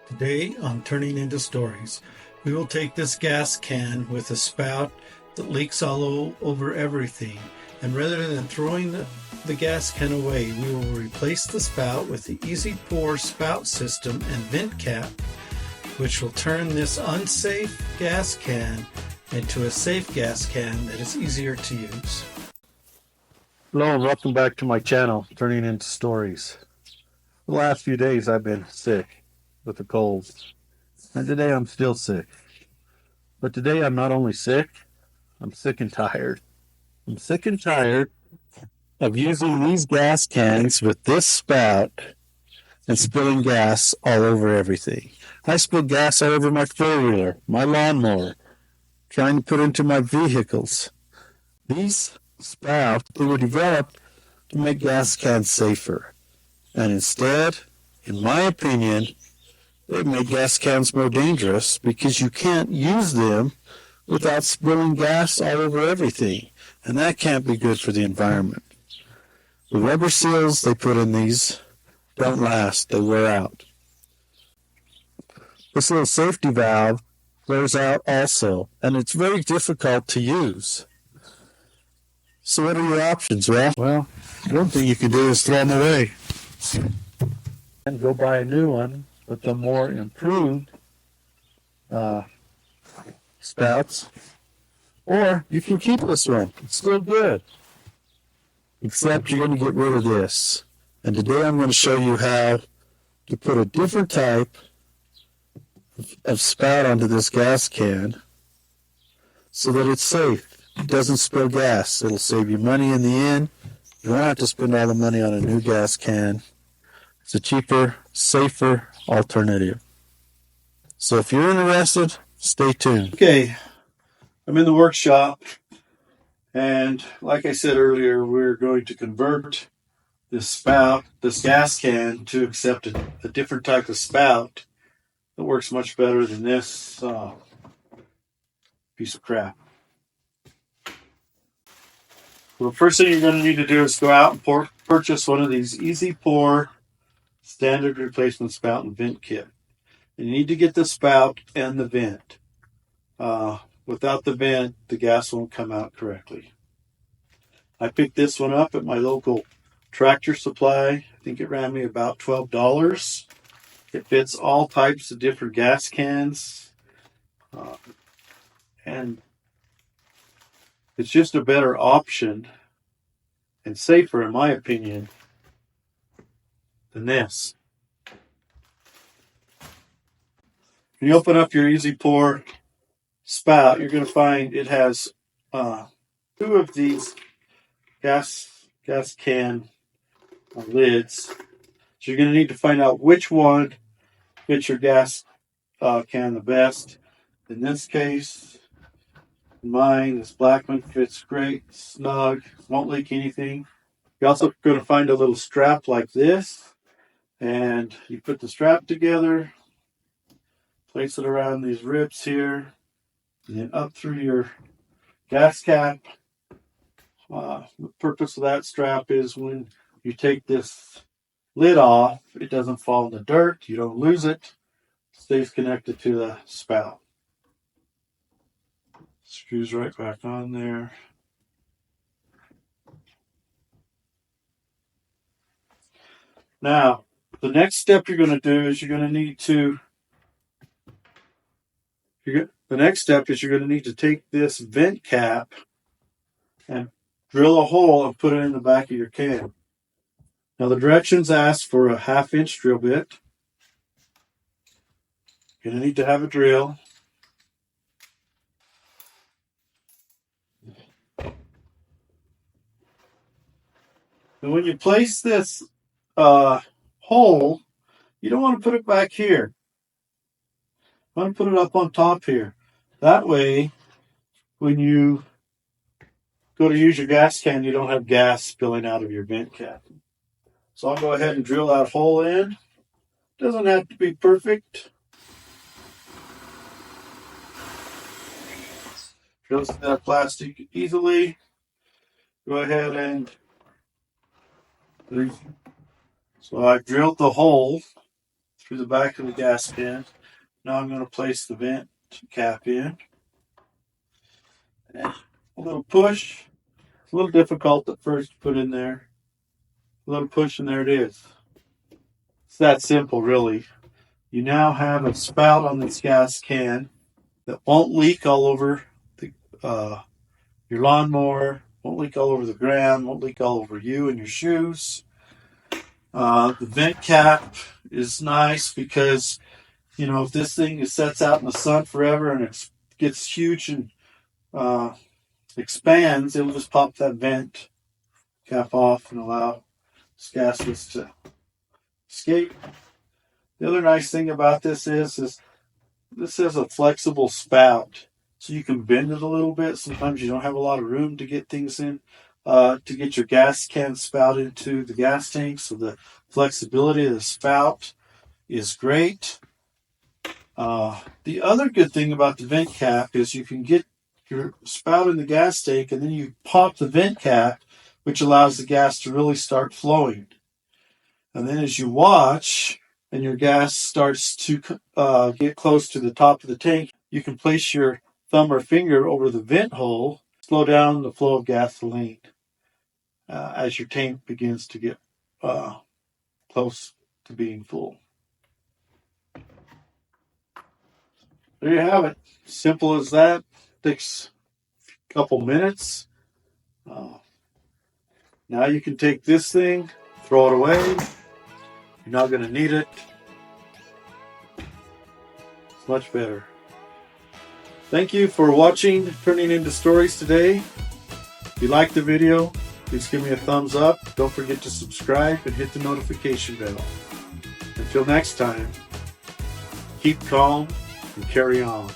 Today on Turning Into Stories, we will take this gas can with a spout that leaks all over everything, and rather than throwing the gas can away, we will replace the spout with the easy pour spout system and vent cap, which will turn this unsafe gas can into a safe gas can that is easier to use. Hello and welcome back to my channel, Turning Into Stories. The last few days I've been sick with a cold, and today I'm still sick. But today I'm not only sick, I'm sick and tired. I'm sick and tired of using these gas cans with this spout and spilling gas all over everything. I spilled gas all over my four-wheeler, my lawnmower, trying to put into my vehicles. These spouts, they were developed to make gas cans safer. And instead, in my opinion, they make gas cans more dangerous because you can't use them without spilling gas all over everything. And that can't be good for the environment. The rubber seals they put in these don't last, they wear out. This little safety valve wears out also, and it's very difficult to use. So what are your options, Ralph? Well, one thing you can do is throw them away and go buy a new one with the more improved spouts. Or you can keep this one. It's still good. Except you're going to get rid of this. And today I'm going to show you how to put a different type of spout onto this gas can so that it's safe. It doesn't spill gas. It'll save you money in the end. You don't have to spend all the money on a new gas can. It's a cheaper, safer alternative. So if you're interested, stay tuned. Okay, I'm in the workshop, and like I said earlier, we're going to convert this spout, this gas can, to accept a different type of spout that works much better than this piece of crap. Well, the first thing you're going to need to do is go out and purchase one of these easy pour standard replacement spout and vent kit. And you need to get the spout and the vent. Without the vent, the gas won't come out correctly. I picked this one up at my local Tractor Supply. I think it ran me about $12. It fits all types of different gas cans. And it's just a better option and safer, in my opinion, than this. When you open up your easy pour spout, you're going to find it has two of these gas can lids. So you're going to need to find out which one fits your gas can the best. In this case, mine, this black one fits great, snug, won't leak anything. You're also going to find a little strap like this, and you put the strap together, place it around these ribs here, and then up through your gas cap. The purpose of that strap is when you take this lid off, it doesn't fall in the dirt, you don't lose it, it stays connected to the spout. Screws right back on there. Now, the next step you're going to do is you're going to need to take this vent cap and drill a hole and put it in the back of your can. Now the directions ask for a 1/2-inch drill bit. You're going to need to have a drill. And when you place this hole, you don't want to put it back here. You want to put it up on top here. That way, when you go to use your gas can, you don't have gas spilling out of your vent cap. So I'll go ahead and drill that hole in. Doesn't have to be perfect. Drills that plastic easily. Go ahead and so I've drilled the hole through the back of the gas can. Now I'm going to place the vent cap in. And a little push. It's a little difficult at first to put in there. A little push and there it is. It's that simple, really. You now have a spout on this gas can that won't leak all over your lawnmower, won't leak all over the ground, won't leak all over you and your shoes. The vent cap is nice because, if this thing sets out in the sun forever and it gets huge and expands, it'll just pop that vent cap off and allow this gases to escape. The other nice thing about this is this has a flexible spout, so you can bend it a little bit. Sometimes you don't have a lot of room to get things in, to get your gas can spout into the gas tank. So the flexibility of the spout is great. The other good thing about the vent cap is you can get your spout in the gas tank and then you pop the vent cap, which allows the gas to really start flowing. And then as you watch and your gas starts to get close to the top of the tank, you can place your thumb or finger over the vent hole, slow down the flow of gasoline as your tank begins to get close to being full. There you have it. Simple as that. Takes a couple minutes. Now you can take this thing, throw it away. You're not going to need it. It's much better. Thank you for watching Turning Into Stories today. If you liked the video, please give me a thumbs up. Don't forget to subscribe and hit the notification bell. Until next time, keep calm and carry on.